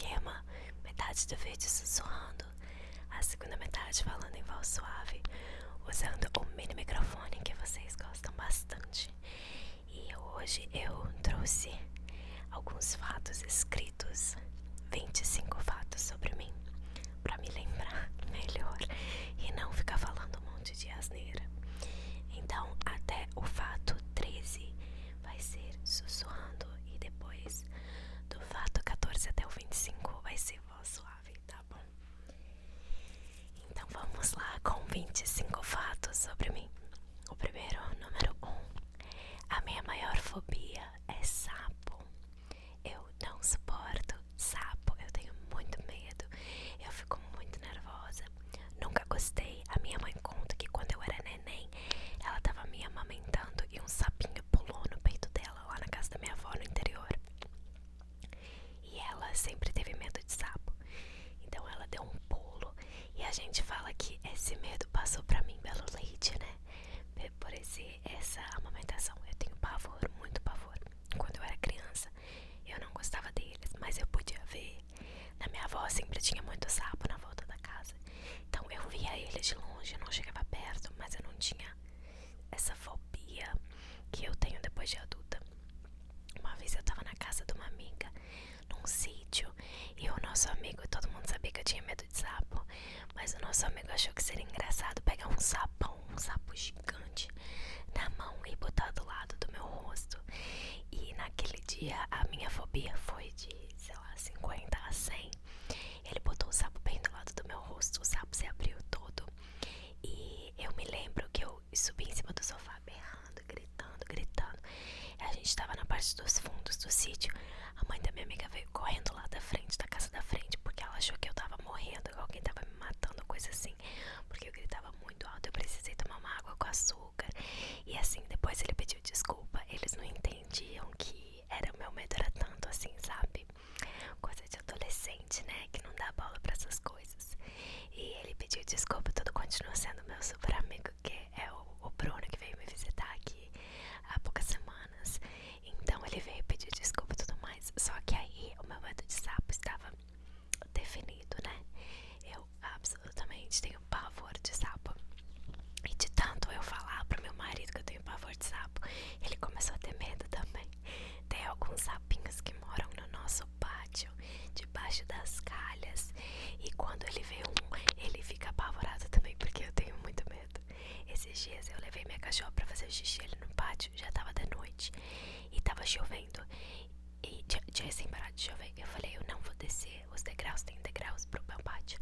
esquema, metade do vídeo sussurrando, a segunda metade falando em voz suave, usando o mini microfone que vocês gostam bastante. E hoje eu trouxe alguns fatos escritos, 25 fatos sobre mim, pra me lembrar melhor e não ficar falando um monte de asneira. Então até o fato 13 vai ser sussurrando, e depois do fato 14 até o 25 vai ser voz suave, tá bom? Então vamos lá com 25 fatos sobre mim. O primeiro, número 1. A minha maior fobia é sapo. Eu não suporto sapo, eu tenho muito medo, eu fico muito nervosa, nunca gostei. A minha mãe conta que quando eu era neném, ela tava me amamentando e um sapinho pulou no peito dela lá na casa da minha avó no interior. E ela sempre teve medo de sapo, então ela deu um pulo e a gente fala que esse medo passou pra mim pelo leite, né? Por essa amamentação. Eu tenho pavor, muito pavor. Quando eu era criança, eu não gostava deles, mas eu podia ver. Na minha avó sempre tinha muito sapo na volta da casa, então eu via eles de longe, eu não chegava perto, mas eu não tinha essa fobia que eu tenho depois de adulta. Uma vez eu tava na casa de uma amiga, num sítio, e o nosso amigo, todo mundo sabia que eu tinha medo de sapo, mas o nosso amigo achou que seria engraçado pegar um sapão, um sapo gigante, na mão e botar do lado do meu rosto. E naquele dia a minha fobia foi de, sei lá, 50 a 100. Ele botou o sapo bem do lado do meu rosto, o sapo se abriu todo. E eu me lembro que eu subi em cima do sofá berrando, gritando, gritando. E a gente tava na parte dos fundos do sítio. A mãe da minha amiga veio correndo lá da frente, da casa da frente, porque ela achou que eu tava morrendo, que alguém tava me matando, coisa assim, porque eu gritava muito alto. Eu precisei tomar uma água com açúcar. E assim, depois ele pediu desculpa. Eles não entendiam que o meu medo era tanto assim, sabe? Coisa de adolescente, né? Que não dá bola pra essas coisas. E ele pediu desculpa, tudo continua sendo meu super amigo, que é o Bruno, que veio me visitar aqui há poucas semanas. Então ele veio pedir desculpa e tudo mais. Só que aí o meu medo de sapo estava definido, né? Eu absolutamente tenho pavor de sapo. E de tanto eu falar pro meu marido que eu tenho pavor de sapo, ele começou a ter medo também. Tem alguns sapinhos que moram no nosso pátio, debaixo das calhas. E quando ele vê um, ele fica apavorado também, porque eu tenho muito medo. Esses dias eu levei minha cachorra pra fazer xixi ali no pátio, já tava de noite e tava chovendo. E tinha assim parado de chover. Eu falei, eu não vou descer os degraus, tem degraus pro meu pátio,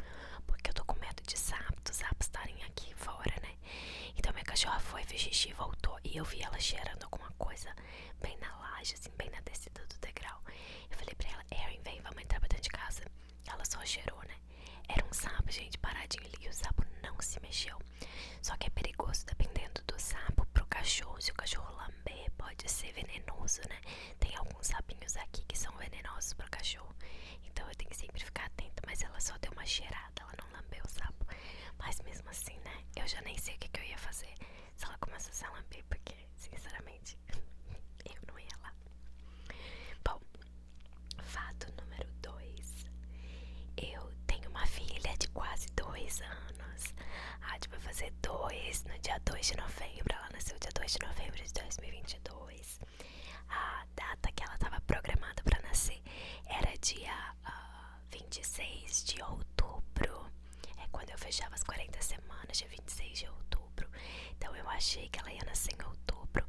porque eu tô com medo de sapo, dos sapos estarem aqui fora, né? Então minha cachorra foi, fez xixi e voltou. E eu vi ela cheirando alguma coisa bem na laje, assim, bem na descida do degrau. Eu falei pra ela, Erin, vem, vamos entrar pra dentro de casa. Ela só cheirou, né? Era um sapo, gente, paradinho ali. E o sapo não se mexeu. Só que é perigoso dependendo do sapo pro cachorro. Se o cachorro lamber, pode ser venenoso, né? Tem alguns sapinhos aqui que são venenosos pro cachorro, então eu tenho que sempre ficar atenta. Mas ela só deu uma cheirada, ela não lambeu o sapo. Mas mesmo assim, né? Eu já nem sei o que eu ia fazer se ela começasse a lamber, porque, sinceramente, eu não ia lá. Bom, fato número 2. Eu tenho uma filha de quase 2 anos. A Adi vai fazer 2 no dia 2 de novembro. Ela nasceu dia 2 de novembro de 2022. A data que ela estava programada para nascer era dia 26 de outubro. É quando eu fechava as 40 semanas, dia 26 de outubro. Então eu achei que ela ia nascer em outubro.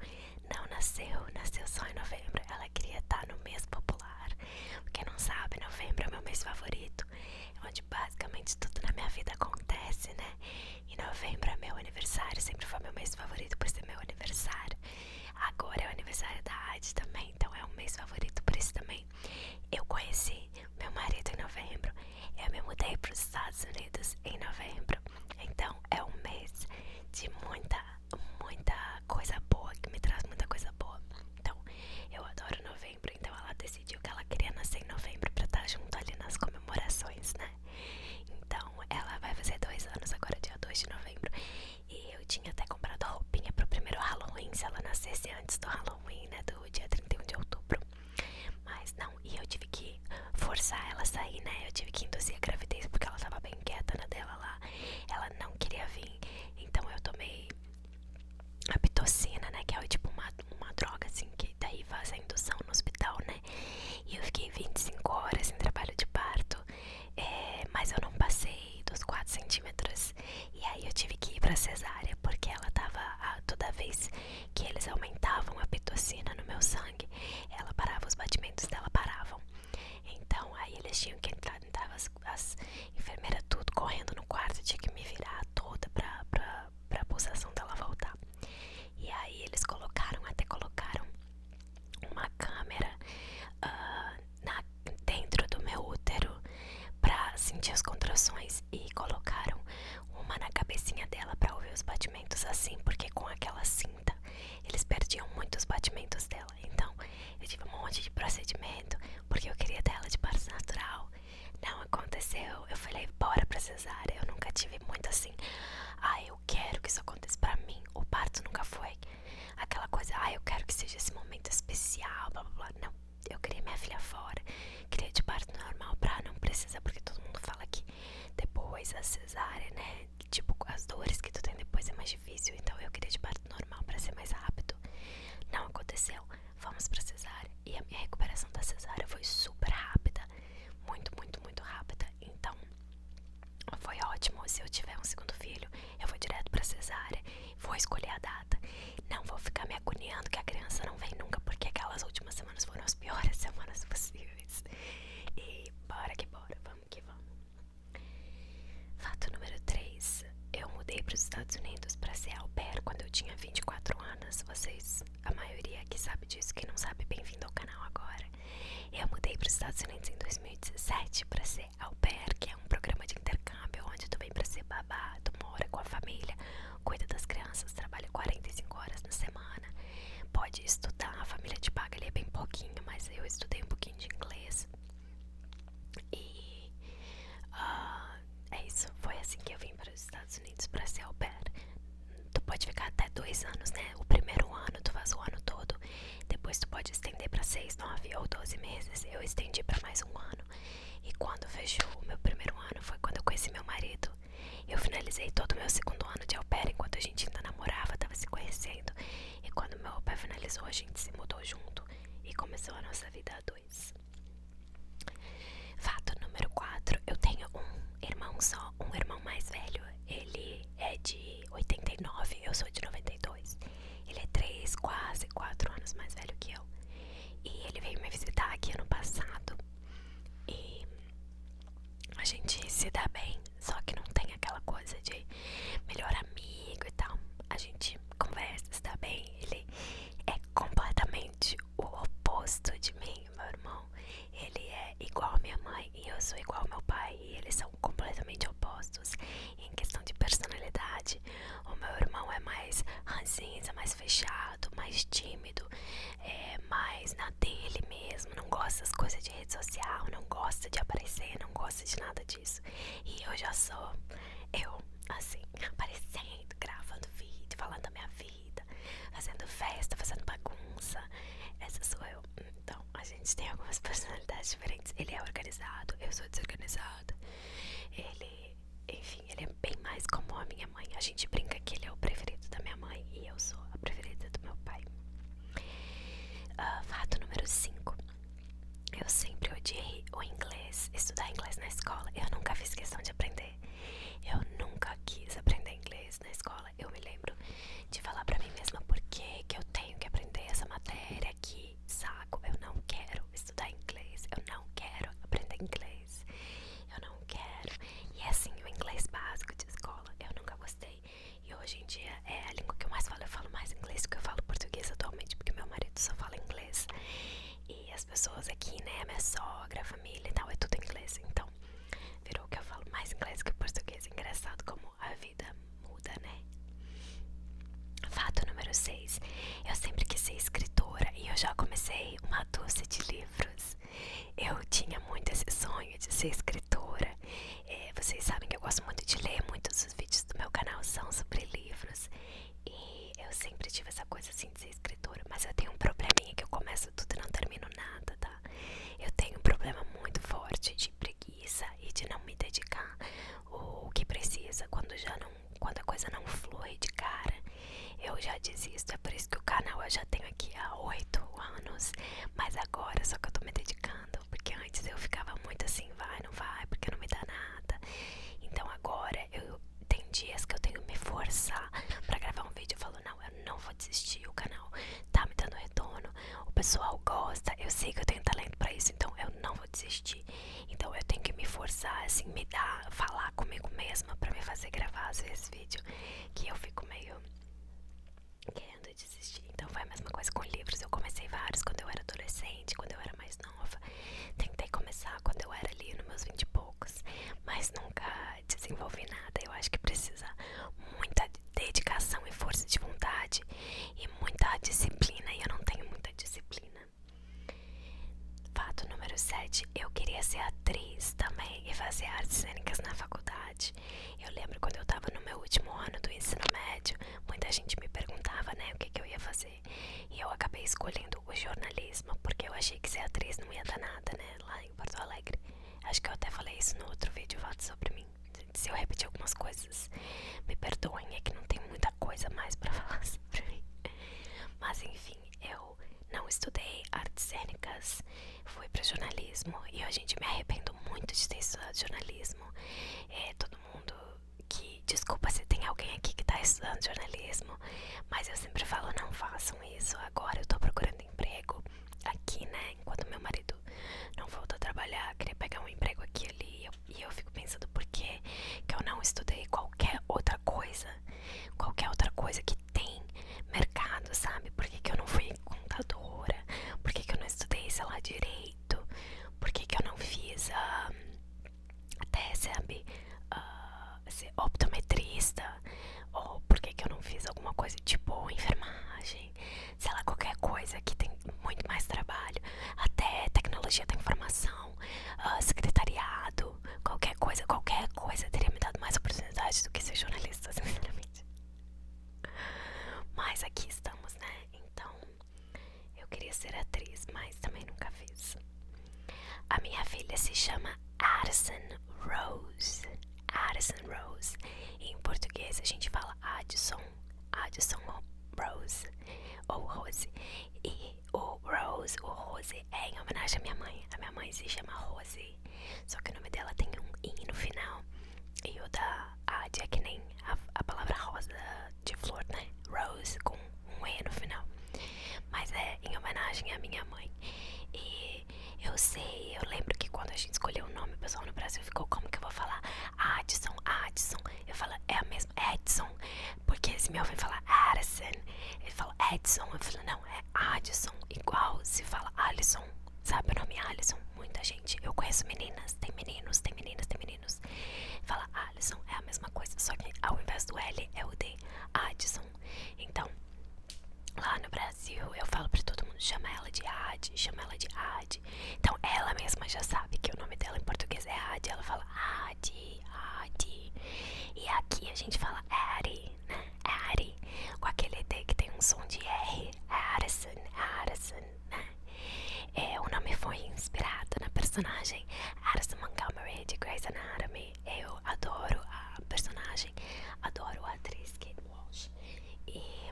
Não nasceu, nasceu só em novembro. Ela queria estar no mês popular. Quem não sabe, novembro é meu mês favorito, é onde basicamente tudo na minha vida acontece, né? E novembro é meu aniversário, sempre foi meu mês favorito por ser meu aniversário. Agora é o aniversário da Adi também, então é um mês favorito por isso também. Eu conheci meu marido em novembro, eu me mudei para os Estados Unidos em novembro, então é um mês de muita coisa boa, que me traz muita coisa boa. Então eu adoro novembro, então ela decidiu que ela queria nascer em novembro pra estar junto ali nas comemorações, né? Então ela vai fazer 2 anos agora, dia 2 de novembro. E eu tinha até comprado roupinha pro primeiro Halloween, se ela nascesse antes do Halloween, né? Do dia 31 de outubro. forçar ela a sair, né? Eu tive que induzir a gravidez porque ela tava bem quieta na dela lá. Ela não queria vir. Então eu tomei a pitocina, né? Que é tipo uma droga assim que daí faz a indução no hospital, né? E eu fiquei 25 horas em trabalho de parto. Mas eu não passei dos 4 centímetros. E aí eu tive que ir pra cesárea porque ela tava, toda vez que eles aumentavam a pitocina no meu sangue, ela parava, os batimentos dela paravam. Então aí eles tinham que entrar, entrava as enfermeiras tudo correndo no quarto, tinha que me virar toda pra pulsação dela voltar. E aí eles até colocaram uma câmera dentro do meu útero pra sentir as contrações e colocaram uma na cabecinha dela pra ouvir os batimentos assim, porque com aquela cinta eles perdiam muito os batimentos dela. Então eu tive um monte de procedimento porque eu queria dela de parto natural. Não aconteceu, eu falei bora pra cesárea. Eu nunca tive muito assim, eu quero que isso aconteça pra mim. O parto nunca foi aquela coisa, eu quero que seja esse momento especial, blá blá blá. Não, eu queria minha filha fora, queria de parto normal pra não precisar, porque todo mundo fala que depois a cesárea, né, tipo, as dores que tu tem depois é mais difícil. Então eu queria de parto normal pra ser mais rápido. Não aconteceu, fomos pra cesárea e a minha recuperação da cesárea foi super rápida, muito, muito, muito rápida. Então foi ótimo. Se eu tiver um segundo filho, eu vou direto pra cesárea, vou escolher a data, não vou ficar me agoniando que a criança não vem nunca, porque aquelas últimas semanas foram as piores semanas possíveis. E bora que bora, vamos que vamos. Fato número 3. Eu mudei para os Estados Unidos para ser au pair quando eu tinha 24 anos. Vocês, a maioria aqui sabe disso, quem não sabe, bem-vindo ao canal agora. Eu mudei para os Estados Unidos em 2017 para ser au pair, que é um programa de intercâmbio onde tu vem para ser babá, tu mora com a família, cuida das crianças, trabalha 45 horas na semana, pode estudar, a família te paga ali bem pouquinho, mas eu estudei um pouquinho de inglês. E é isso, foi assim que eu vim para os Estados Unidos para ser au pair. Tu pode ficar até 2 anos, né? O primeiro ano tu faz o ano todo, depois tu pode estender para 6, 9 ou 12 meses. Eu estendi para mais um ano. E quando fechou o meu primeiro ano foi quando eu conheci meu marido. Eu finalizei todo o meu segundo ano de au pair enquanto a gente ainda namorava, tava se conhecendo. E quando meu au pair finalizou, a gente se mudou junto e começou a nossa vida a dois. Fato número 4. Eu tenho um irmão só, um irmão mais velho. Ele é de 89, eu sou de 92. Ele é 3, quase 4 anos mais velho que eu. E ele veio me visitar aqui ano passado. E a gente se dá bem, só que não tem aquela coisa de melhor amigo e tal. A gente conversa, se dá bem. Ele é completamente o oposto de mim, meu irmão. Ele é igual a minha mãe e eu sou igual ao meu pai. E eles são completamente opostos em questão de personalidade. O meu irmão é mais ranzinza, mais fechado, mais tímido, mais na dele mesmo. Não gosta das coisas de rede social, não gosta de aparecer, não gosta de nada disso. E eu já sou assim, aparecendo, gravando vídeo, falando da minha vida, fazendo festa, fazendo bagunça. Essa sou eu. Então a gente tem algumas personalidades diferentes. Ele é organizado, eu sou desorganizada. Enfim, ele é bem mais como a minha mãe. A gente brinca que ele é o preferido da minha mãe e eu sou a preferida do meu pai. Fato número 5. Eu sempre odiei o inglês, estudar inglês na escola. Eu nunca fiz questão de aprender. Eu nunca quis aprender inglês na escola. Eu me lembro de falar pra mim mesma por que eu tenho que aprender essa matéria. Que saco, eu não quero estudar inglês. Eu não quero aprender inglês. Eu não quero. E assim, o inglês básico de escola eu nunca gostei. E hoje em dia é a língua que eu mais falo. Eu falo mais inglês do que eu falo português atualmente, porque meu marido só fala inglês. E as pessoas aqui, né, minha sogra, a família e tal, é tudo inglês. Então virou que eu falo mais inglês que português. Engraçado como a vida muda, né? Fato número 6. Eu sempre quis ser escritora e eu já comecei uma dúzia de livros. Eu tinha muito esse sonho de ser escritora. Vocês sabem que eu gosto muito de ler. Muitos dos vídeos do meu canal são sobre livros. E eu sempre tive essa coisa assim de ser escritora. Mas eu tenho um probleminha que eu começo tudo e não termino nada, tá? Eu tenho um problema muito forte pessoal gosta, eu sei que eu tenho talento pra isso, então eu não vou desistir. Então eu tenho que me forçar, assim, me dar, falar comigo mesma pra me fazer gravar às vezes vídeo que eu fico meio querendo desistir. Então foi a mesma coisa com livros. Eu comecei vários quando eu era adolescente, quando eu era mais nova. Tentei começar quando eu era ali nos meus 20 e poucos, mas nunca desenvolvi nada. Eu acho que precisa muita dedicação e força de vontade e muita disciplina, e eu não tenho muita disciplina. Fato número 7, eu queria ser atriz também e fazer artes cênicas na faculdade. Eu lembro quando eu tava no meu último ano do ensino médio, muita gente me perguntava, né, o que eu ia fazer. E eu acabei escolhendo o jornalismo, porque eu achei que ser atriz não ia dar nada, né, lá em Porto Alegre. Acho que eu até falei isso no outro vídeo, fato sobre mim. Se eu repetir algumas coisas, me perdoem, é que não tem muita coisa mais pra falar sobre mim. Mas enfim, eu não estudei artes cênicas, fui para jornalismo e hoje em dia me arrependo muito de ter estudado jornalismo. Todo mundo que... Desculpa se tem alguém aqui que tá estudando jornalismo, mas eu sempre falo, não façam isso. Agora eu tô procurando emprego aqui, né, enquanto meu marido não voltou a trabalhar, queria pegar um emprego aqui e ali, e eu fico pensando por que eu não estudei qualquer outra coisa que tem mercado, sabe? Por que eu não fui contadora? Por que eu não estudei, sei lá, direito? Por que eu não fiz até, sabe, ser optometrista? Ou por que eu não fiz alguma coisa tipo enfermagem? Sei lá, qualquer coisa que tem muito mais trabalho, até tecnologia da informação, secretariado, qualquer coisa teria me dado mais oportunidades do que ser jornalista, sinceramente. Mas aqui estamos, né? Então eu queria ser atriz, mas também nunca fiz. A minha filha se chama Addison Rose. Addison Rose. Em português a gente fala Addison Rose ou Rose. E o Rose é em homenagem à minha mãe. A minha mãe se chama Rose, só que o nome dela tem um I no final. E o da Ad é que nem a palavra rosa de flor, né? Rose com um E no final. Mas é em homenagem à minha mãe. E eu lembro que quando a gente escolheu o nome, o pessoal no Brasil ficou, como que eu vou falar? Addison. Eu falo, é a mesma, Edson. Porque se me ouvem falar Addison, ele fala Edson. Eu falo, não, é Addison. Igual se fala Alisson. Sabe o nome Alisson? Muita gente. Eu conheço meninas, tem meninos, tem meninas, tem meninos. Fala Alisson, é a mesma coisa, só que ao invés do L é o D. Addison. Então, lá no Brasil, eu falo pra todo mundo, chama ela de Ad, chama ela de Ad. Então ela mesma já sabe que o nome dela em português é Ad. Ela fala Ad. E aqui a gente fala Addy, né? Addy, com aquele D que tem um som de R. Addison, né? O nome foi inspirado na personagem Addison Montgomery de Grey's Anatomy. Eu adoro a personagem, adoro a atriz Kate Walsh. E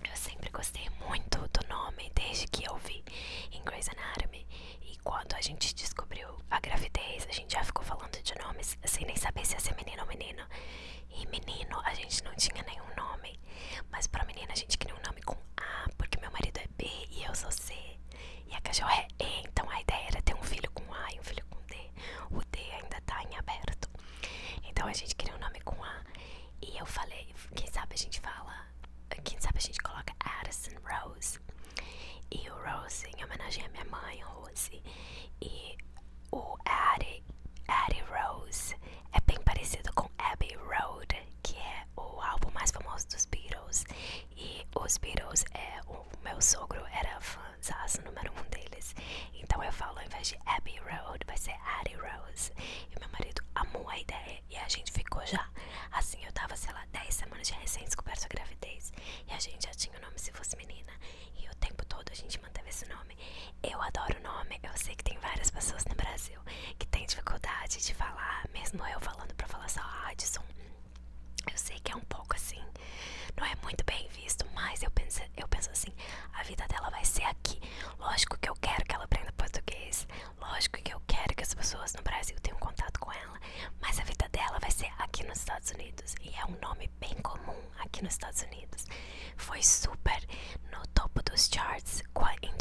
eu sempre gostei muito do nome desde que eu vi em Grey's Anatomy. E quando a gente descobriu a gravidez, a gente já ficou falando de nomes sem nem saber se ia ser menino ou menino. E menino a gente não tinha nenhum nome, mas pra menina a gente queria um nome com A, porque meu marido é B e eu sou C. E a cachorra é E, então a ideia era ter um filho com A e um filho com D. O D ainda tá em aberto. Então a gente queria um nome com A. E eu falei, quem sabe a gente coloca Addison Rose. E o Rose em homenagem à minha mãe, Rose. E o Addie Rose é bem parecido com Abbey Road, que é o álbum mais famoso dos Beatles. E os Beatles, o meu sogro era fãzaço número 1 deles. Então eu falo, ao invés de Abbey Road, vai ser Addie Rose. E meu marido amou a ideia e a gente ficou já. Assim, eu tava, sei lá, 10 semanas de recém-descoberta a gravidez. E a gente já tinha o nome se fosse menina. E o tempo todo a gente manteve esse nome. Eu adoro o nome. Eu sei que tem várias pessoas no Brasil que tem dificuldade de falar, mesmo eu falando pra falar só Addison. Eu sei que é um pouco assim, não é muito bem visto, mas eu penso assim, a vida dela vai ser aqui. Lógico que eu quero que ela aprenda português, lógico que eu quero que as pessoas no Brasil tenham contato com ela, mas a vida dela vai ser aqui nos Estados Unidos. E é um nome bem comum aqui nos Estados Unidos. Foi super no topo dos charts em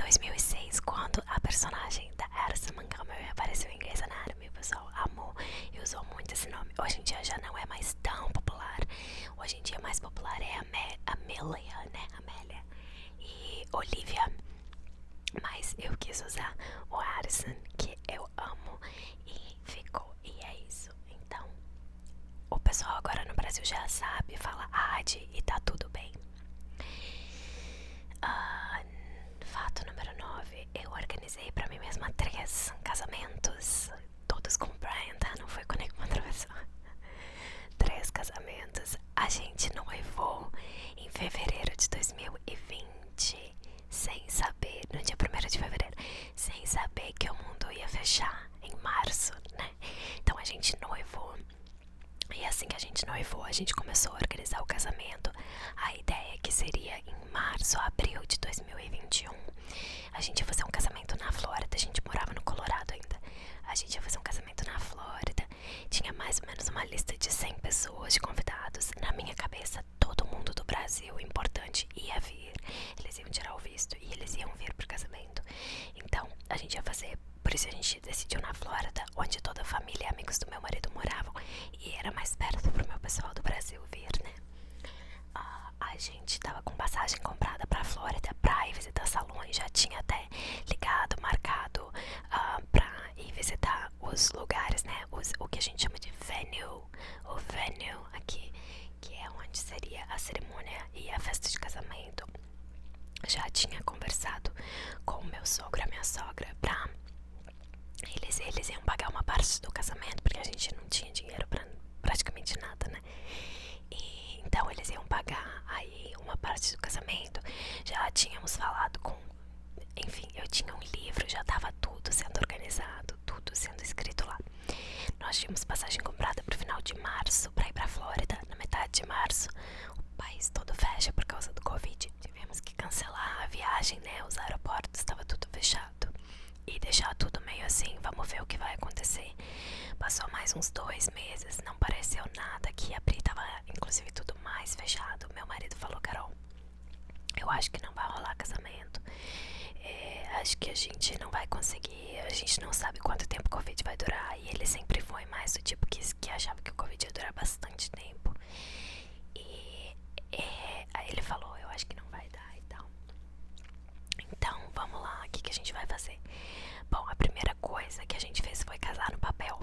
Brasil já sabe, fala AD e tá tudo bem. Fato número 9. Eu organizei pra mim mesma 3 casamentos. Todos com o Brian, tá? Não foi com nenhuma outra pessoa. 3 casamentos. A gente noivou em fevereiro de 2020, sem saber, no dia 1º de fevereiro, sem saber que o mundo ia fechar em março, né? Então a gente noivou. E assim que a gente noivou, a gente começou a organizar o casamento. A ideia é que seria em março, abril de 2021. A gente ia fazer um casamento na Flórida. A gente morava no Colorado ainda. A gente ia fazer um casamento na Flórida. Tinha mais ou menos uma lista de 100 pessoas, de convidados. Na minha cabeça, todo mundo do Brasil importante ia vir. Eles iam tirar o visto e eles iam vir pro casamento. Então, a gente ia fazer. Por isso a gente decidiu na Flórida, onde toda a família e amigos do meu marido moravam. E era mais perto pro meu pessoal do Brasil vir, né? A gente tava com passagem comprada pra Flórida pra ir visitar salões. Já tinha até ligado, marcado pra ir visitar os lugares, né? O que a gente chama de venue. O venue aqui, que é onde seria a cerimônia e a festa de casamento. Já tinha conversado com o meu sogro e a minha sogra pra... Eles iam pagar uma parte do casamento, porque a gente não tinha dinheiro pra praticamente nada, né? E então eles iam pagar aí uma parte do casamento. Já tínhamos falado com... Enfim, eu tinha um livro, já tava tudo sendo organizado, tudo sendo escrito lá. Nós tínhamos passagem comprada pro final de março pra ir pra Flórida. Na metade de março, o país todo fecha por causa do Covid. Tivemos que cancelar a viagem, né? Os aeroportos, tava tudo fechado. E deixar tudo meio assim, vamos ver o que vai acontecer. Passou mais uns 2 meses, não pareceu nada que abrir, tava inclusive tudo mais fechado. Meu marido falou: Carol, eu acho que não vai rolar casamento. Acho que a gente não vai conseguir, a gente não sabe quanto tempo o Covid vai durar. E ele sempre foi mais do tipo que achava que o Covid ia durar bastante tempo. E aí ele falou: eu acho que não vai dar e tal. Então vamos lá, o que a gente vai fazer? Bom, a primeira coisa que a gente fez foi casar no papel.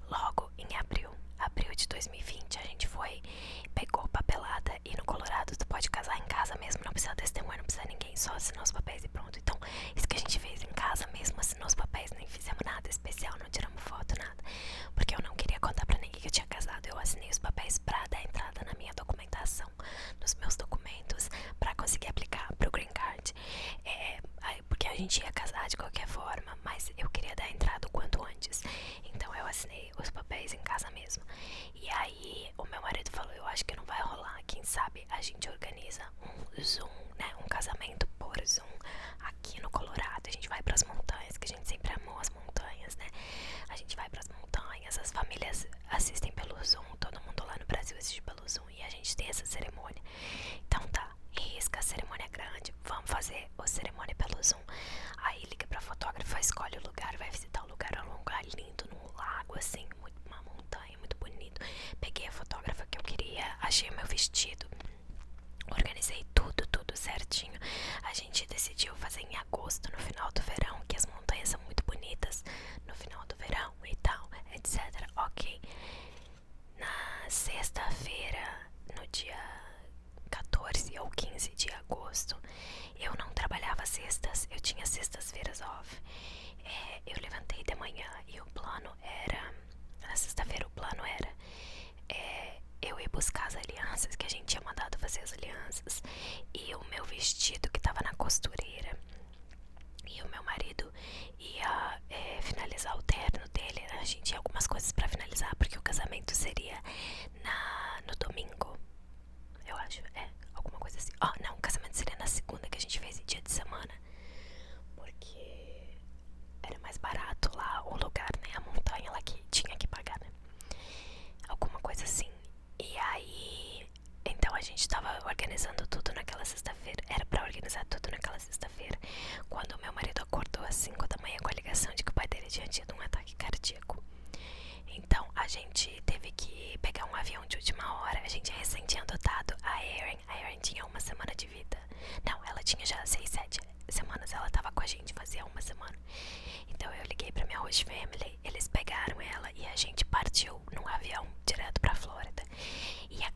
Logo em abril de 2020, a gente foi, pegou papelada. E no Colorado tu pode casar em casa mesmo, não precisa testemunha, não precisa ninguém, só assinar os papéis e pronto. Então isso que a gente fez em casa mesmo, assinou os papéis, nem fizemos nada especial, não tiramos foto, nada, porque eu não queria contar pra ninguém que eu tinha casado. Eu assinei os papéis pra dar entrada na minha documentação, nos meus documentos, pra conseguir aplicar pro Green Card. Porque a gente ia casar de qualquer forma, mas eu queria dar entrada o quanto antes. Então eu assinei os papéis em casa mesmo. E aí o meu marido falou: eu acho que não vai rolar, quem sabe a gente organiza um Zoom, né? Um casamento por Zoom aqui no Colorado. A gente vai pras montanhas, que a gente sempre amou as montanhas, né? A gente vai pras montanhas, as famílias assistem pelo Zoom, todo mundo lá no Brasil assiste pelo Zoom, e a gente tem essa cerimônia. Então tá, risca, a cerimônia grande, vamos fazer a cerimônia pelo Zoom. Aí liga pra fotógrafa, escolhe o lugar, vai visitar o lugar, é um lugar lindo, num lago assim, uma montanha, muito bonito. Peguei a fotógrafa que eu queria, achei o meu vestido, organizei tudo certinho. A gente decidiu fazer em agosto, no final do verão, que as montanhas são muito bonitas no final do verão e tal, etc. Ok. Na sexta-feira, no dia 14 ou 15 de agosto, eu não trabalhava sextas, eu tinha sextas-feiras off. Eu levantei de manhã e o plano era... Na sexta-feira o plano era eu ir buscar as alianças, que a gente tinha mandado fazer as alianças, e o meu vestido que tava na costureira, e o meu marido ia finalizar o terno dele. A gente tinha algumas coisas pra finalizar, porque o casamento seria no domingo, eu acho, alguma coisa assim. Não, o casamento seria na segunda, que a gente fez em dia de semana, porque era mais barato lá o lugar, né? A montanha lá que tinha que pagar, né? Alguma coisa assim. E aí, então a gente tava organizando tudo naquela sexta-feira. Era pra organizar tudo naquela sexta-feira, quando o meu marido acordou às 5 da manhã com a ligação de que o pai dele tinha tido um ataque cardíaco. Então a gente teve que pegar um avião de última hora. A gente recém tinha adotado a Erin. A Erin tinha 1 semana de vida. Não, ela tinha já 6, 7 semanas. Ela tava com a gente fazia 1 semana. Então eu liguei pra minha host family, eles pegaram ela e a gente partiu num avião direto pra Flórida. E a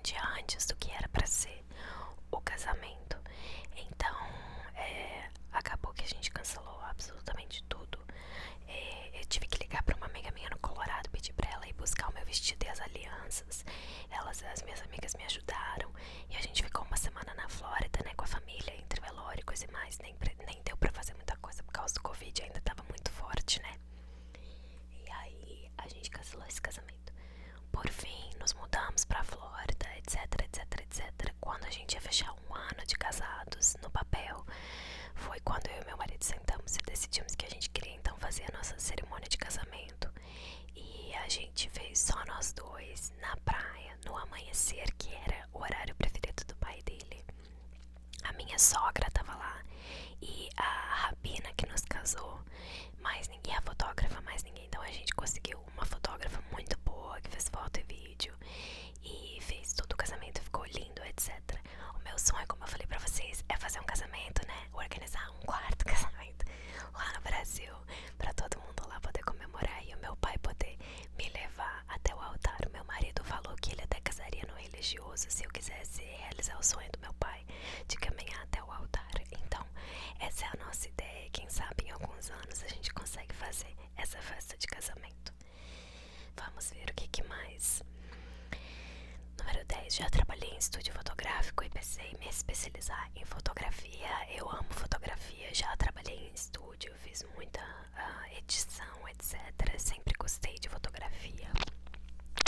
dia antes do que era pra ser o casamento. Então, acabou que a gente cancelou absolutamente tudo. Eu tive que ligar pra uma amiga minha no Colorado, pedir pra ela ir buscar o meu vestido e as alianças. As minhas amigas me ajudaram e a gente ficou uma semana na Flórida, né, com a família, entre velório e coisa e mais. Nem deu pra fazer muita coisa por causa do Covid, ainda tava muito forte, né? E aí a gente cancelou esse casamento. Por fim, nos mudamos pra Flórida, etc, etc, etc. Quando a gente ia fechar um ano de casados no papel, foi quando eu e meu marido sentamos e decidimos que a gente queria então fazer a nossa cerimônia de casamento. E a gente fez só nós dois na praia, no amanhecer, que era o horário preferido do pai dele. A minha sogra tava lá e a rabina que nos casou, mais ninguém, a fotógrafa, mais ninguém. Então a gente conseguiu uma fotógrafa muito boa que fez foto e vídeo e fez todo o casamento, ficou lindo, etc. O meu sonho, como eu falei pra vocês, é fazer um casamento, né? Organizar um quarto casamento lá no Brasil, pra todo mundo lá poder comemorar e o meu pai poder me levar até o altar. O meu marido falou que ele até casaria no religioso se eu quisesse realizar o sonho do meu pai de caminhar até o altar. Então, essa é a nossa ideia. Quem sabe em alguns anos a gente consegue fazer essa festa de casamento. Vamos ver o que mais. Número 10. Já trabalhei em estúdio fotográfico e pensei em me especializar em fotografia. Eu amo fotografia, já trabalhei em estúdio, fiz muita edição, etc. Sempre gostei de fotografia.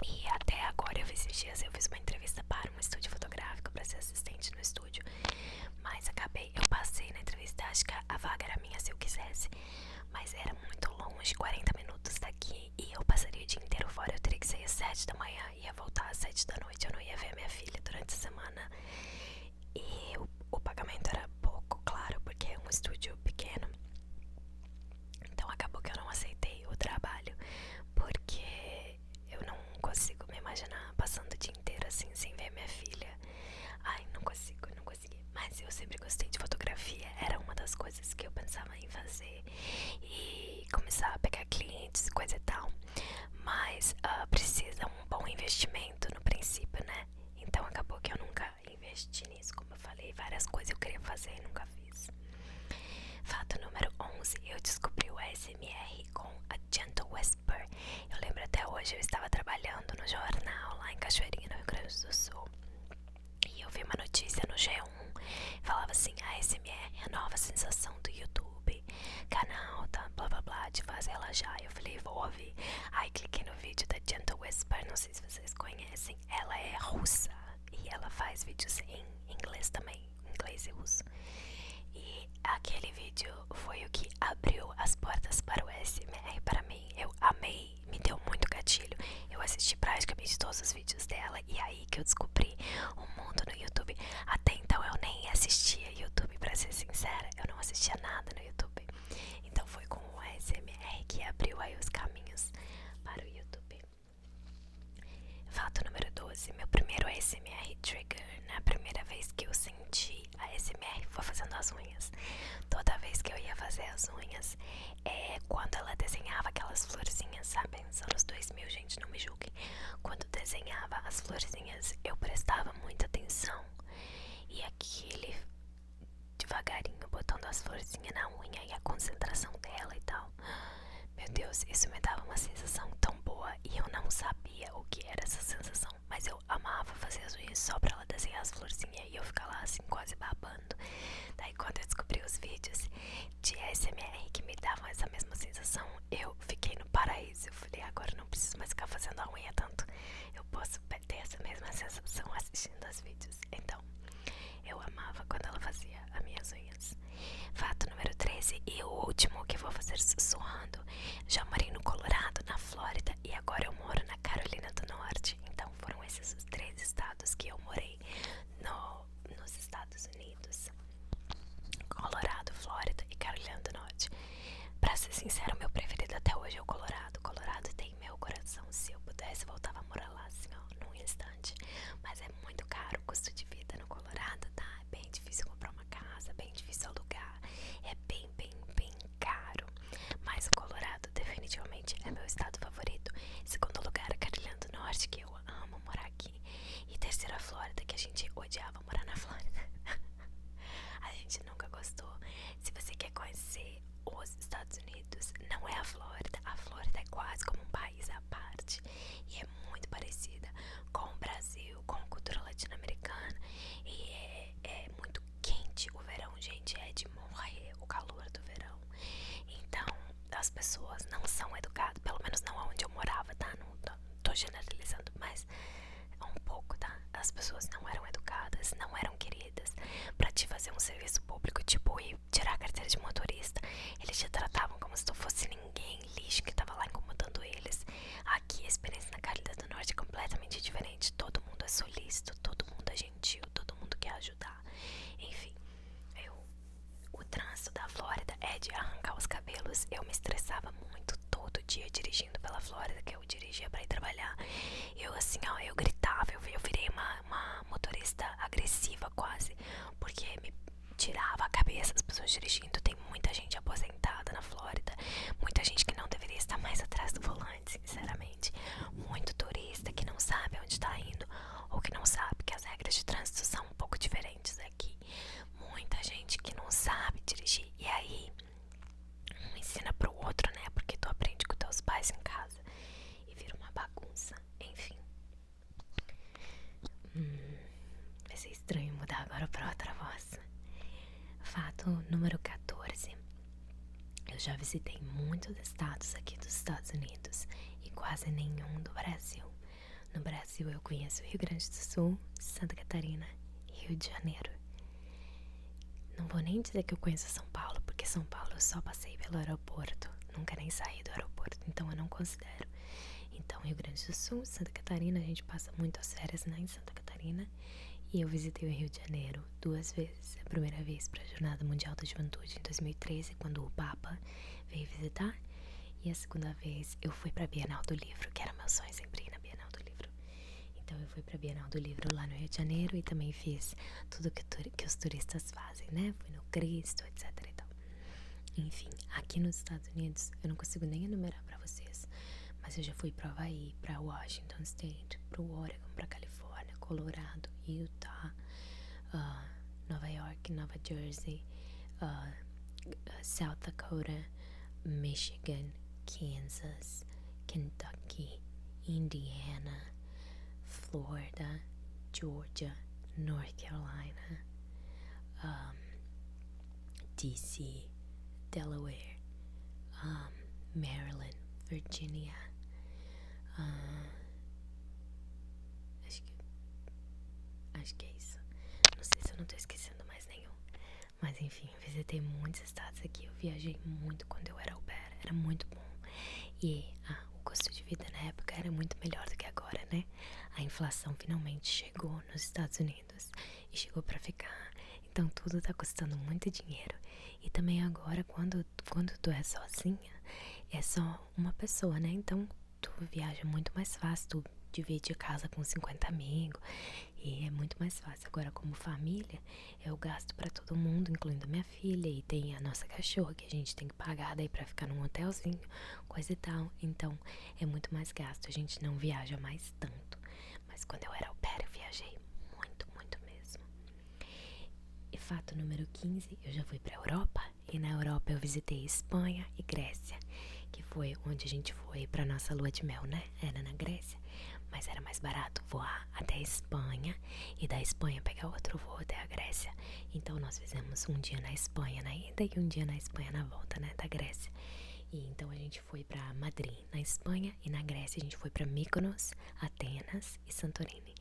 E até agora, esses dias, eu fiz uma entrevista para um estúdio fotográfico para ser assistente no estúdio. Mas eu passei na entrevista, acho que a vaga era minha se eu quisesse. Mas era muito longe, 40 minutos daqui. E eu passaria o dia inteiro fora, eu teria que sair às 7 da manhã, ia voltar às 7 da noite. Eu não ia ver minha filha durante a semana. E o pagamento era pouco, claro, porque é um estúdio pequeno. Então acabou que eu não aceitei o trabalho, porque eu não consigo me imaginar passando o dia inteiro assim, sem ver minha filha. Ai, não consigo, não consegui. Mas eu sempre gostei de fotografia, era uma das coisas que eu pensava em fazer e começar a pegar clientes e coisa e tal. Mas precisa um bom investimento no princípio, né? Então acabou que eu nunca investi nisso. Como eu falei, várias coisas eu queria fazer e nunca fiz. Fato número 11. Eu descobri o ASMR com a Gentle Whisper. Eu lembro até hoje, eu estava trabalhando no jornal lá em Cachoeirinha, no Rio Grande do Sul. E eu vi uma notícia no G1. Falava assim, a ASMR é a nova sensação do YouTube. Canal, tá, blá blá blá, te faz relaxar. Eu falei, vou ouvir. Aí cliquei no vídeo da Gentle Whisper, não sei se vocês conhecem. Ela é russa e ela faz vídeos em inglês também, inglês e russo. E aquele vídeo foi o que abriu as portas para o ASMR para mim. Eu amei, me deu muito gatilho. Eu assisti praticamente todos os vídeos dela e aí que eu descobri um mundo no YouTube. Até então eu nem assistia YouTube, pra ser sincera. Eu não assistia nada no YouTube. Então foi com o ASMR que abriu aí os caminhos para o YouTube. Fato número 12. Meu primeiro ASMR trigger. Na primeira vez que eu senti ASMR foi fazendo as unhas. Toda vez que eu ia fazer as unhas, quando ela desenhava aquelas florzinhas, sabe? Nos anos 2000, gente, não me julguem. Quando desenhava as florzinhas, eu prestava muita atenção. E aquele devagarinho botando as florzinhas na unha e a concentração dela e tal. Meu Deus, isso me dava uma sensação tão boa e eu não sabia o que era essa sensação. Mas eu amava fazer as unhas só pra ela desenhar as florzinhas e eu ficar lá assim quase babando. Daí quando eu descobri os vídeos de ASMR que me davam essa mesma sensação, eu fiquei no paraíso. Eu falei, agora eu não preciso mais ficar fazendo a unha tanto. Eu posso ter essa mesma sensação assistindo os vídeos. Então, eu amava quando ela fazia as minhas unhas. Fato número 13 e o último que eu vou fazer sussurrando. Já morei no Colorado, na Flórida e agora eu moro na Carolina do Norte. Então foram esses os 3 estados que eu morei nos Estados Unidos: Colorado, Flórida e Carolina do Norte. Pra ser sincero, meu preferido educadas, não eram queridas. Pra te fazer um serviço público, tipo, ir tirar a carteira de motorista, eles te tratavam como se tu fosse ninguém, lixo que tava lá incomodando eles. Aqui a experiência na Carolina do Norte é completamente diferente. Todo mundo é solícito, todo mundo é gentil, todo mundo quer ajudar. Enfim, o trânsito da Flórida é de arrancar os cabelos. Eu me estressava muito todo dia dirigindo pela Flórida, que eu dirigia pra ir trabalhar. Eu assim, ó, eu gritava, eu virei uma motorista agressiva quase, porque me tirava a cabeça as pessoas dirigindo. Tem muita gente aposentada na Flórida, muita gente que não deveria estar mais atrás do volante, sinceramente. Muito turista que não sabe onde está indo, ou que não sabe que as regras de trânsito são um pouco diferentes aqui. Muita gente que não sabe dirigir, e aí um ensina pro outro, né? Porque tu aprende com teus pais em casa e vira uma bagunça. Enfim, vai ser estranho mudar agora pra outra voz. Fato número 14. Eu já visitei muitos estados aqui dos Estados Unidos e quase nenhum do Brasil. No Brasil eu conheço Rio Grande do Sul, Santa Catarina e Rio de Janeiro. Não vou nem dizer que eu conheço São Paulo, porque São Paulo eu só passei pelo aeroporto, nunca nem saí do aeroporto, então eu não considero. Então Rio Grande do Sul, Santa Catarina, a gente passa muitas férias, né, em Santa Catarina. E eu visitei o Rio de Janeiro 2 vezes. A primeira vez para a Jornada Mundial da Juventude em 2013, quando o Papa veio visitar. E a segunda vez eu fui para a Bienal do Livro, que era meu sonho sempre ir na Bienal do Livro. Então eu fui para a Bienal do Livro lá no Rio de Janeiro e também fiz tudo que os turistas fazem, né? Fui no Cristo, etc e tal. Enfim, aqui nos Estados Unidos eu não consigo nem enumerar para vocês, mas eu já fui para Hawaii, para Washington State, para o Oregon, para Califórnia, Colorado, Utah, Nova York, Nova Jersey, South Dakota, Michigan, Kansas, Kentucky, Indiana, Florida, Georgia, North Carolina, DC, Delaware, Maryland, Virginia. Acho que é isso. Não sei se eu não tô esquecendo mais nenhum. Mas enfim, eu visitei muitos estados aqui. Eu viajei muito quando eu era au pair. Era muito bom. E o custo de vida na época era muito melhor do que agora, né? A inflação finalmente chegou nos Estados Unidos e chegou pra ficar. Então tudo tá custando muito dinheiro. E também agora, quando tu é sozinha, é só uma pessoa, né? Então tu viaja muito mais fácil. Tu divide casa com 50 amigos e é muito mais fácil. Agora, como família, eu gasto pra todo mundo, incluindo minha filha, e tem a nossa cachorra que a gente tem que pagar daí pra ficar num hotelzinho, coisa e tal. Então é muito mais gasto, a gente não viaja mais tanto. Mas quando eu era au pair, eu viajei muito, muito mesmo. E fato número 15, eu já fui pra Europa, e na Europa eu visitei Espanha e Grécia, que foi onde a gente foi pra nossa lua de mel, né? Era na Grécia. Mas era mais barato voar até a Espanha e da Espanha pegar outro voo até a Grécia. Então nós fizemos um dia na Espanha na ida e um dia na Espanha na volta, né, da Grécia. E então a gente foi pra Madrid na Espanha e na Grécia a gente foi pra Mykonos, Atenas e Santorini.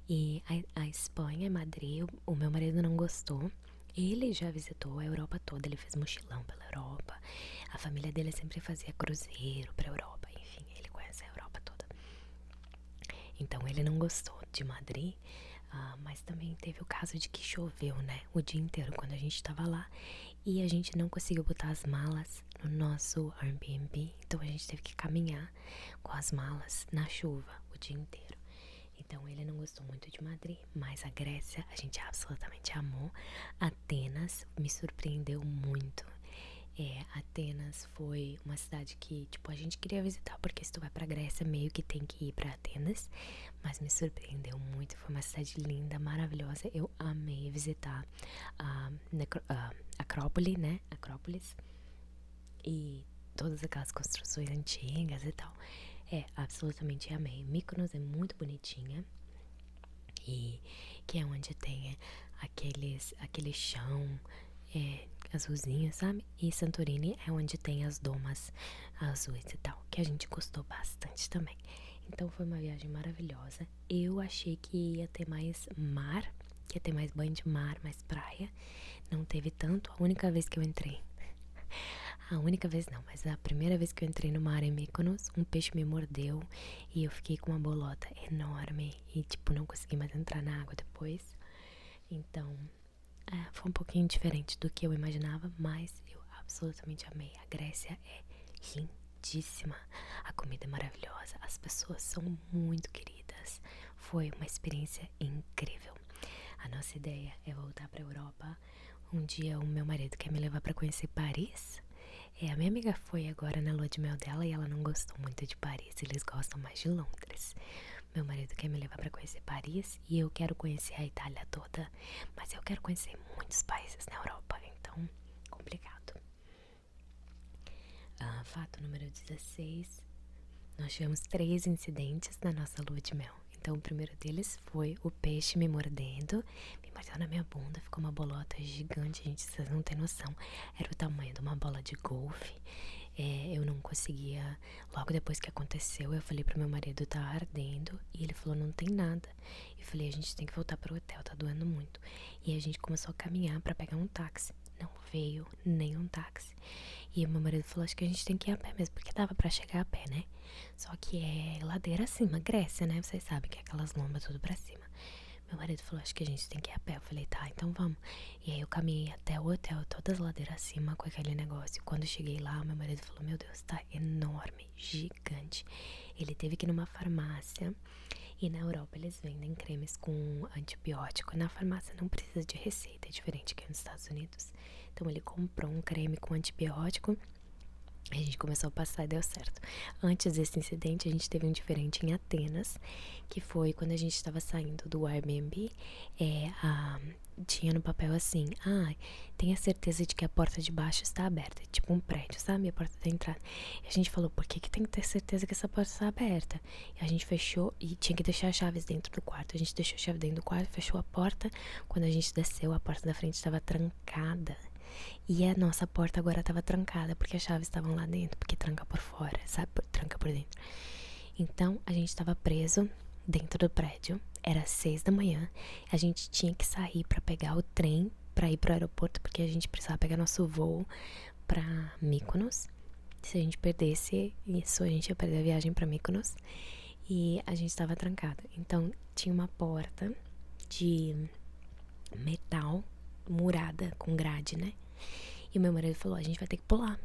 E a Espanha e Madrid, o meu marido não gostou. Ele já visitou a Europa toda, ele fez mochilão pela Europa. A família dele sempre fazia cruzeiro pra Europa, enfim, ele conhece a Europa toda. Então ele não gostou de Madrid, mas também teve o caso de que choveu, né, o dia inteiro quando a gente tava lá. E a gente não conseguiu botar as malas no nosso Airbnb, então a gente teve que caminhar com as malas na chuva o dia inteiro. Então ele não gostou muito de Madrid, mas a Grécia a gente absolutamente amou. Atenas me surpreendeu muito. Atenas foi uma cidade que, tipo, a gente queria visitar, porque se tu vai pra Grécia, meio que tem que ir pra Atenas. Mas me surpreendeu muito, foi uma cidade linda, maravilhosa. Eu amei visitar a Acrópole, né? Acrópolis. E todas aquelas construções antigas e tal. Absolutamente amei. Mykonos é muito bonitinha. E que é onde tem aquele chão azulzinho, sabe? E Santorini é onde tem as domas azuis e tal, que a gente gostou bastante também. Então foi uma viagem maravilhosa. Eu achei que ia ter mais mar que ia ter mais banho de mar, mais praia. Não teve tanto. A única vez que eu entrei, a única vez não, mas a primeira vez que eu entrei no mar em Mykonos, um peixe me mordeu e eu fiquei com uma bolota enorme e tipo não consegui mais entrar na água depois. Então foi um pouquinho diferente do que eu imaginava, mas eu absolutamente amei. A Grécia é lindíssima, a comida é maravilhosa, as pessoas são muito queridas. Foi uma experiência incrível. A nossa ideia é voltar para a Europa. Um dia o meu marido quer me levar para conhecer Paris. A minha amiga foi agora na lua de mel dela e ela não gostou muito de Paris, eles gostam mais de Londres. Meu marido quer me levar para conhecer Paris e eu quero conhecer a Itália toda, mas eu quero conhecer muitos países na Europa, então complicado. Fato número 16. Nós tivemos 3 incidentes na nossa lua de mel. Então o primeiro deles foi o peixe me mordeu na minha bunda, ficou uma bolota gigante, gente, vocês não tem noção, era o tamanho de uma bola de golfe. Eu não conseguia, logo depois que aconteceu, eu falei pro meu marido, tá ardendo, e ele falou, não tem nada. Eu falei, a gente tem que voltar pro hotel, tá doendo muito. E a gente começou a caminhar pra pegar um táxi, não veio nenhum táxi. E o meu marido falou, acho que a gente tem que ir a pé mesmo, porque dava pra chegar a pé, né? Só que é ladeira acima, Grécia, né? Vocês sabem que é aquelas lombas tudo pra cima. Meu marido falou, acho que a gente tem que ir a pé. Eu falei, tá, então vamos. E aí eu caminhei até o hotel, todas as ladeiras acima com aquele negócio. Quando eu cheguei lá, meu marido falou, meu Deus, tá enorme, gigante. Ele teve que ir numa farmácia. E na Europa eles vendem cremes com antibiótico. Na farmácia não precisa de receita, é diferente que nos Estados Unidos. Então ele comprou um creme com antibiótico. A gente começou a passar e deu certo. Antes desse incidente, a gente teve um diferente em Atenas, que foi quando a gente estava saindo do Airbnb. Tinha no papel assim, tenha certeza de que a porta de baixo está aberta. Tipo um prédio, sabe? A porta da entrada. E a gente falou, por que tem que ter certeza que essa porta está aberta? E a gente fechou e tinha que deixar as chaves dentro do quarto. A gente deixou a chave dentro do quarto, fechou a porta. Quando a gente desceu, a porta da frente estava trancada. E a nossa porta agora estava trancada, porque as chaves estavam lá dentro, porque tranca por fora, sabe? Tranca por dentro. Então, a gente estava preso dentro do prédio. Era 6 da manhã. A gente tinha que sair para pegar o trem para ir pro aeroporto, porque a gente precisava pegar nosso voo para Mykonos. Se a gente perdesse isso, a gente ia perder a viagem para Mykonos. E a gente estava trancado. Então, tinha uma porta de metal murada com grade, né? E o meu marido falou, a gente vai ter que pular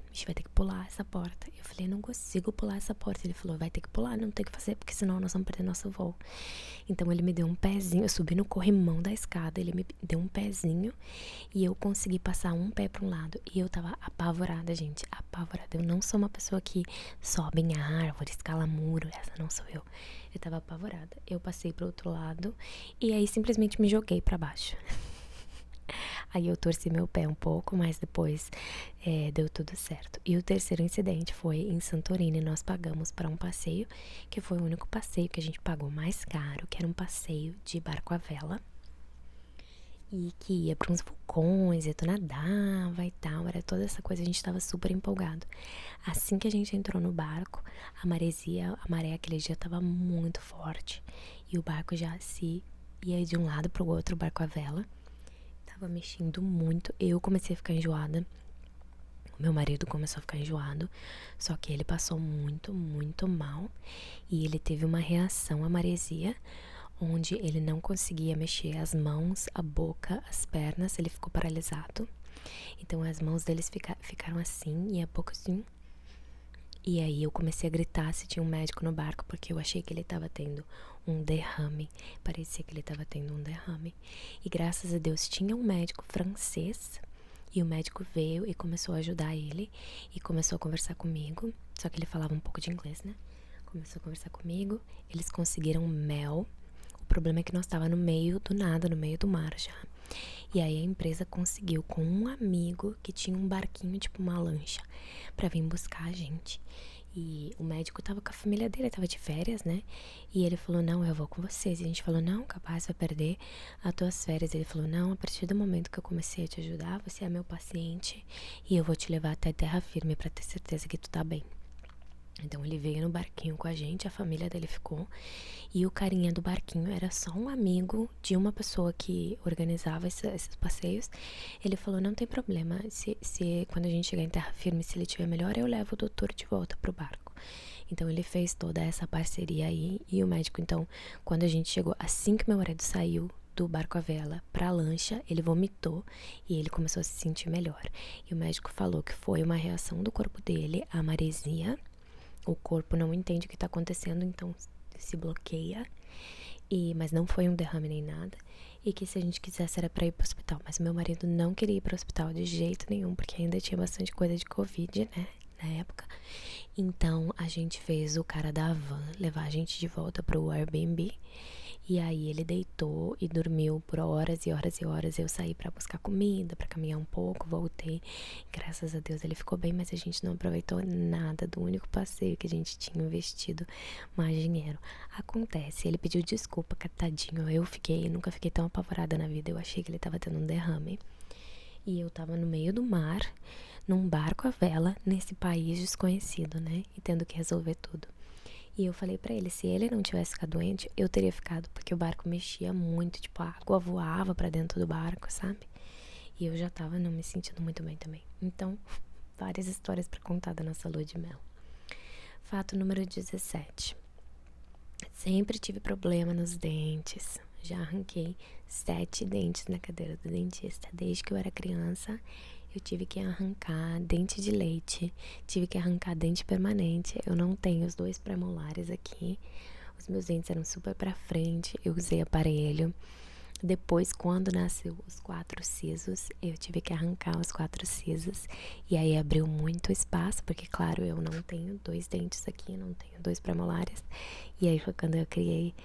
essa porta. Eu falei, não consigo pular essa porta. Ele falou, vai ter que pular, não tem o que fazer, porque senão nós vamos perder nosso voo. Então ele me deu um pezinho, eu subi no corrimão da escada, ele me deu um pezinho e eu consegui passar um pé para um lado. E eu tava apavorada, gente, apavorada. Eu não sou uma pessoa que sobe em árvore, escala muro, essa não sou eu. Eu tava apavorada. Eu passei pro outro lado e aí simplesmente me joguei para baixo. Aí eu torci meu pé um pouco, mas depois deu tudo certo. E o terceiro incidente foi em Santorini. Nós pagamos para um passeio, que foi o único passeio que a gente pagou mais caro, que era um passeio de barco à vela. E que ia para uns vulcões, e tu nadava e tal, era toda essa coisa, a gente tava super empolgado. Assim que a gente entrou no barco, a maré aquele dia tava muito forte. E o barco já se ia de um lado pro outro, o barco à vela. Tava mexendo muito, eu comecei a ficar enjoada, o meu marido começou a ficar enjoado, só que ele passou muito, muito mal e ele teve uma reação à maresia, onde ele não conseguia mexer as mãos, a boca, as pernas, ele ficou paralisado. Então as mãos deles ficaram assim e a boca assim. E aí eu comecei a gritar se tinha um médico no barco, porque eu achei que ele tava tendo um derrame. Parecia que ele tava tendo um derrame. E graças a Deus tinha um médico francês. E o médico veio e começou a ajudar ele. E começou a conversar comigo. Só que ele falava um pouco de inglês, né? Começou a conversar comigo. Eles conseguiram mel. O problema é que nós tava no meio do nada, no meio do mar já. E aí a empresa conseguiu com um amigo que tinha um barquinho, tipo uma lancha, pra vir buscar a gente. E o médico tava com a família dele, tava de férias, né? E ele falou, não, eu vou com vocês. E a gente falou, não, capaz vai perder as tuas férias. Ele falou, não, a partir do momento que eu comecei a te ajudar, você é meu paciente e eu vou te levar até terra firme pra ter certeza que tu tá bem. Então ele veio no barquinho com a gente, a família dele ficou. E o carinha do barquinho era só um amigo de uma pessoa que organizava esses passeios. Ele falou, não tem problema, se quando a gente chegar em terra firme, se ele estiver melhor, eu levo o doutor de volta pro barco. Então ele fez toda essa parceria aí. E o médico, então, quando a gente chegou, assim que meu marido saiu do barco à vela pra lancha, ele vomitou e ele começou a se sentir melhor. E o médico falou que foi uma reação do corpo dele à maresia. O corpo não entende o que tá acontecendo, então se bloqueia. Mas não foi um derrame nem nada. E que se a gente quisesse era pra ir pro hospital. Mas meu marido não queria ir pro hospital de jeito nenhum, porque ainda tinha bastante coisa de Covid, né? Na época. Então a gente fez o cara da van levar a gente de volta pro Airbnb. E aí ele deitou e dormiu por horas e horas e horas. Eu saí pra buscar comida, pra caminhar um pouco, voltei. Graças a Deus ele ficou bem, mas a gente não aproveitou nada do único passeio que a gente tinha investido mais dinheiro. Acontece, ele pediu desculpa, tadinho. Eu nunca fiquei tão apavorada na vida. Eu achei que ele tava tendo um derrame. E eu tava no meio do mar, num barco à vela, nesse país desconhecido, né? E tendo que resolver tudo. E eu falei pra ele, se ele não tivesse ficado doente, eu teria ficado, porque o barco mexia muito, tipo, a água voava pra dentro do barco, sabe? E eu já tava não me sentindo muito bem também. Então, várias histórias pra contar da nossa lua de mel. Fato número 17. Sempre tive problema nos dentes. Já arranquei 7 dentes na cadeira do dentista. Desde que eu era criança, eu tive que arrancar dente de leite, tive que arrancar dente permanente. Eu não tenho os 2 premolares aqui. Os meus dentes eram super pra frente, eu usei aparelho. Depois, quando nasceu os 4 sisos, eu tive que arrancar os 4 sisos. E aí abriu muito espaço, porque claro, eu não tenho 2 dentes aqui, não tenho 2 premolares. E aí foi quando eu criei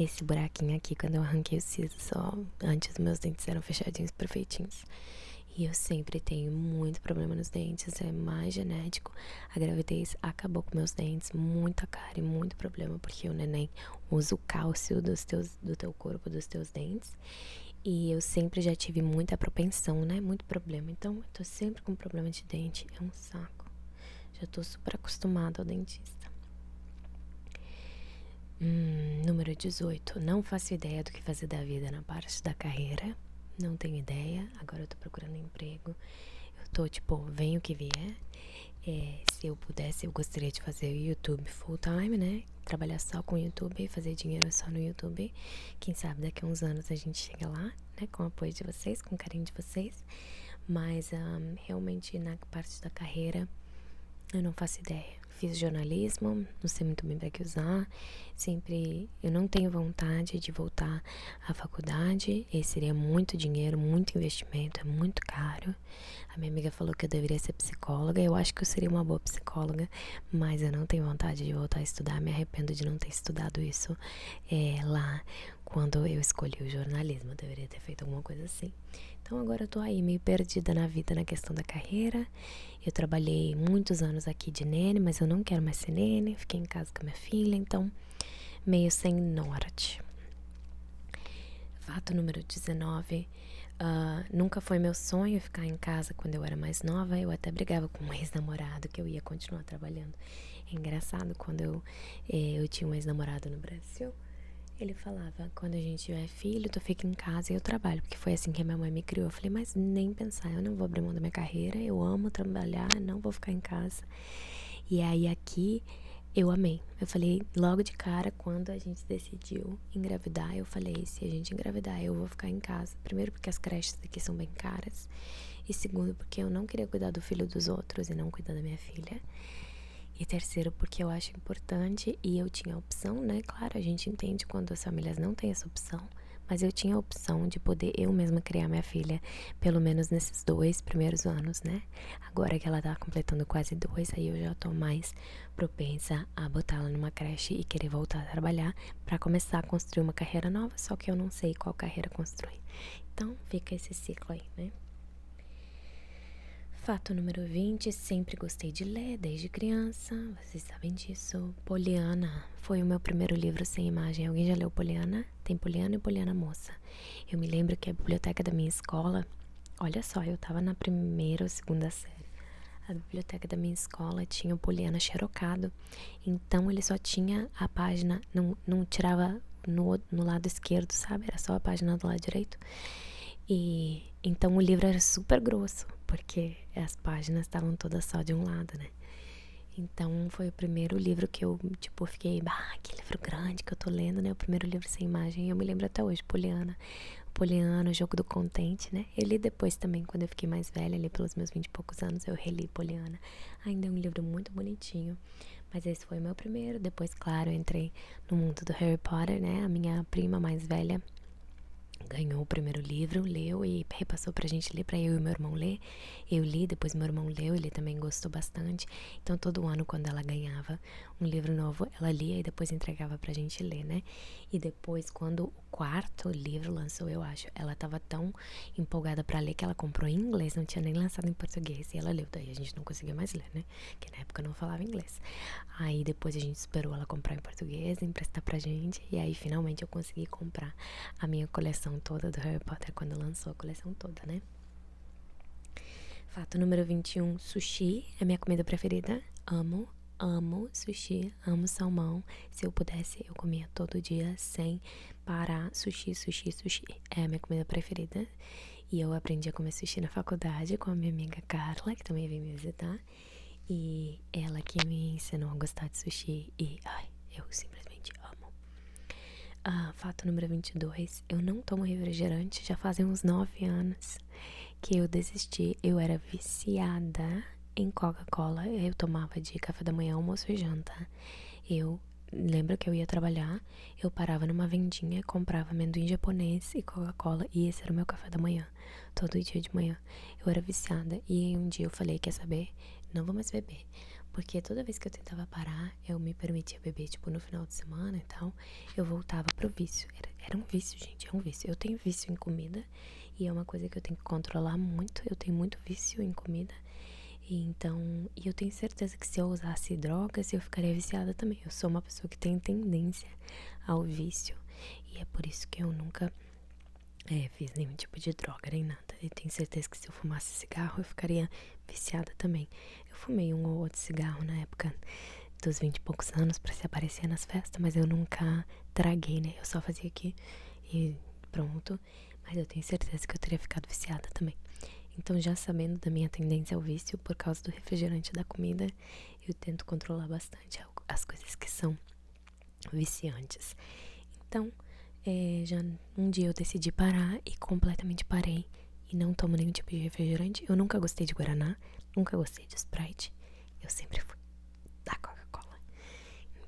esse buraquinho aqui, quando eu arranquei os sisos. Só antes meus dentes eram fechadinhos, perfeitinhos. E eu sempre tenho muito problema nos dentes, é mais genético. A gravidez acabou com meus dentes, muita cárie, muito problema, porque o neném usa o cálcio do teu corpo, dos teus dentes. E eu sempre já tive muita propensão, né? Muito problema. Então, eu tô sempre com problema de dente, é um saco. Já tô super acostumada ao dentista. Número 18. Não faço ideia do que fazer da vida na parte da carreira. Não tenho ideia. Agora eu tô procurando emprego. Eu tô tipo, venho o que vier. Se eu pudesse, eu gostaria de fazer o YouTube full time, né? Trabalhar só com o YouTube, fazer dinheiro só no YouTube. Quem sabe daqui a uns anos a gente chega lá, né? Com o apoio de vocês, com o carinho de vocês. Mas realmente na parte da carreira eu não faço ideia. Fiz jornalismo, não sei muito bem para que usar. Eu não tenho vontade de voltar à faculdade. Esse seria muito dinheiro, muito investimento, é muito caro. A minha amiga falou que eu deveria ser psicóloga. Eu acho que eu seria uma boa psicóloga, mas eu não tenho vontade de voltar a estudar. Me arrependo de não ter estudado isso lá quando eu escolhi o jornalismo. Eu deveria ter feito alguma coisa assim. Então agora eu tô aí meio perdida na vida, na questão da carreira. Eu trabalhei muitos anos aqui de nene, mas eu não quero mais ser nene. Fiquei em casa com a minha filha, então meio sem norte. Fato número 19. Nunca foi meu sonho ficar em casa quando eu era mais nova. Eu até brigava com um ex-namorado que eu ia continuar trabalhando. É engraçado, quando eu tinha um ex-namorado no Brasil, ele falava, quando a gente tiver filho, tu fica em casa e eu trabalho. Porque foi assim que a minha mãe me criou. Eu falei, mas nem pensar, eu não vou abrir mão da minha carreira. Eu amo trabalhar, não vou ficar em casa. E aí aqui, eu amei. Eu falei, logo de cara, quando a gente decidiu engravidar, eu falei, se a gente engravidar, eu vou ficar em casa. Primeiro porque as creches aqui são bem caras. E segundo porque eu não queria cuidar do filho dos outros e não cuidar da minha filha. E terceiro, porque eu acho importante e eu tinha a opção, né? Claro, a gente entende quando as famílias não têm essa opção, mas eu tinha a opção de poder eu mesma criar minha filha, pelo menos nesses 2 primeiros anos, né? Agora que ela tá completando quase 2, aí eu já tô mais propensa a botá-la numa creche e querer voltar a trabalhar pra começar a construir uma carreira nova, só que eu não sei qual carreira construir. Então, fica esse ciclo aí, né? Fato número 20, sempre gostei de ler desde criança, vocês sabem disso. Poliana foi o meu primeiro livro sem imagem. Alguém já leu Poliana? Tem Poliana e Poliana Moça. Eu me lembro que a biblioteca da minha escola, olha só, eu tava na primeira ou segunda série. a biblioteca da minha escola tinha o Poliana xerocado. Então ele só tinha a página, não tirava no lado esquerdo, sabe? Era só a página do lado direito. E então o livro era super grosso, porque as páginas estavam todas só de um lado, né? Então foi o primeiro livro que eu, tipo, fiquei, que livro grande que eu tô lendo, né? O primeiro livro sem imagem. E eu me lembro até hoje, Poliana, o Jogo do Contente, né? Eu li depois também, quando eu fiquei mais velha, ali pelos meus 20 e poucos anos, eu reli Poliana. Ainda é um livro muito bonitinho, mas esse foi o meu primeiro. Depois, claro, eu entrei no mundo do Harry Potter, né? A minha prima mais velha ganhou o primeiro livro, leu e repassou pra gente ler, pra eu e meu irmão ler. Eu li, depois meu irmão leu, ele também gostou bastante. Então todo ano, quando ela ganhava um livro novo, ela lia e depois entregava pra gente ler, né? E depois, quando o quarto livro lançou, eu acho, ela tava tão empolgada pra ler que ela comprou em inglês, não tinha nem lançado em português, e ela leu. Daí a gente não conseguia mais ler, né? Porque na época eu não falava inglês. Aí depois a gente esperou ela comprar em português, emprestar pra gente, e aí finalmente eu consegui comprar a minha coleção toda do Harry Potter quando lançou a coleção toda, né? Fato número 21, sushi é minha comida preferida. Amo sushi, amo salmão. Se eu pudesse, eu comia todo dia sem parar. Sushi. É a minha comida preferida. E eu aprendi a comer sushi na faculdade com a minha amiga Carla, que também veio me visitar. E ela que me ensinou a gostar de sushi. E, eu simplesmente amo. Fato número 22. Eu não tomo refrigerante já fazem uns 9 anos que eu desisti. Eu era viciada em Coca-Cola. Eu tomava de café da manhã, almoço e janta. Eu lembro que eu ia trabalhar, eu parava numa vendinha, comprava amendoim japonês e Coca-Cola, e esse era o meu café da manhã, todo dia de manhã. Eu era viciada, e um dia eu falei, quer saber? Não vou mais beber. Porque toda vez que eu tentava parar, eu me permitia beber, tipo, no final de semana e tal, eu voltava pro vício. Era um vício, gente, é um vício. Eu tenho vício em comida, e é uma coisa que eu tenho que controlar muito. Eu tenho muito vício em comida. E eu tenho certeza que se eu usasse drogas, eu ficaria viciada também. Eu sou uma pessoa que tem tendência ao vício. E é por isso que eu nunca fiz nenhum tipo de droga nem nada. E tenho certeza que se eu fumasse cigarro, eu ficaria viciada também. Eu fumei um ou outro cigarro na época dos 20 e poucos anos pra se aparecer nas festas, mas eu nunca traguei, né? Eu só fazia aqui e pronto. Mas eu tenho certeza que eu teria ficado viciada também. Então, já sabendo da minha tendência ao vício por causa do refrigerante da comida, eu tento controlar bastante as coisas que são viciantes. Então, já um dia eu decidi parar e completamente parei. E não tomo nenhum tipo de refrigerante. Eu nunca gostei de Guaraná, nunca gostei de Sprite. Eu sempre fui da Coca-Cola.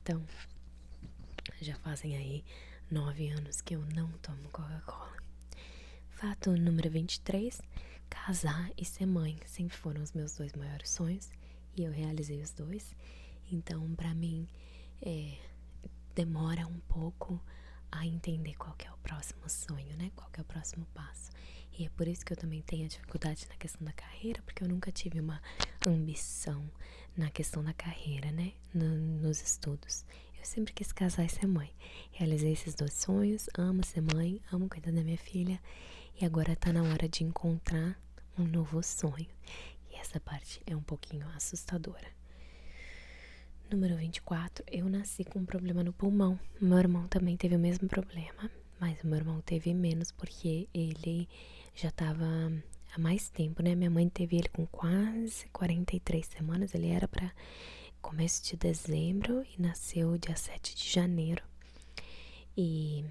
Então, já fazem aí 9 anos que eu não tomo Coca-Cola. Fato número 23. Casar e ser mãe sempre foram os meus 2 maiores sonhos. E eu realizei os 2. Então, pra mim, demora um pouco a entender qual que é o próximo sonho, né? Qual que é o próximo passo. E é por isso que eu também tenho dificuldade na questão da carreira, porque eu nunca tive uma ambição na questão da carreira, né? Nos estudos. Eu sempre quis casar e ser mãe. Realizei esses 2 sonhos, amo ser mãe, amo cuidar da minha filha. E agora tá na hora de encontrar um novo sonho. E essa parte é um pouquinho assustadora. Número 24. Eu nasci com um problema no pulmão. Meu irmão também teve o mesmo problema, mas o meu irmão teve menos porque ele já tava há mais tempo, né? Minha mãe teve ele com quase 43 semanas. Ele era pra começo de dezembro e nasceu dia 7 de janeiro. E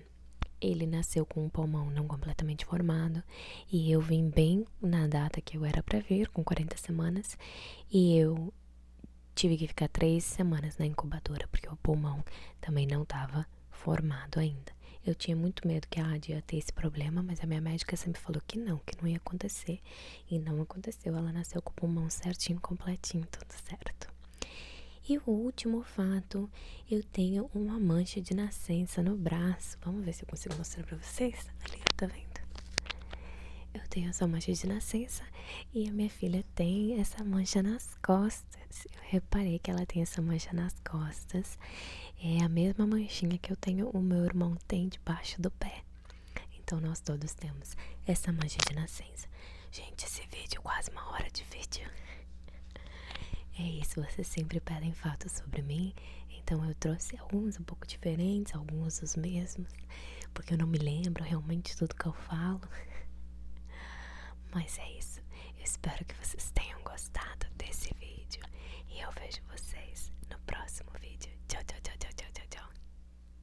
ele nasceu com um pulmão não completamente formado. E eu vim bem na data que eu era pra vir, com 40 semanas. E eu tive que ficar 3 semanas na incubadora, porque o pulmão também não estava formado ainda. Eu tinha muito medo que a Adi ia ter esse problema, mas a minha médica sempre falou que não ia acontecer. E não aconteceu, ela nasceu com o pulmão certinho, completinho, tudo certo. E o último fato, eu tenho uma mancha de nascença no braço. Vamos ver se eu consigo mostrar pra vocês. Ali, tá vendo? Eu tenho essa mancha de nascença e a minha filha tem essa mancha nas costas. Eu reparei que ela tem essa mancha nas costas. É a mesma manchinha que eu tenho, o meu irmão tem debaixo do pé. Então nós todos temos essa mancha de nascença. Gente, esse vídeo, quase 1 hora de vídeo. É isso, vocês sempre pedem fatos sobre mim, então eu trouxe alguns um pouco diferentes, alguns os mesmos, porque eu não me lembro realmente tudo que eu falo. Mas é isso, eu espero que vocês tenham gostado desse vídeo e eu vejo vocês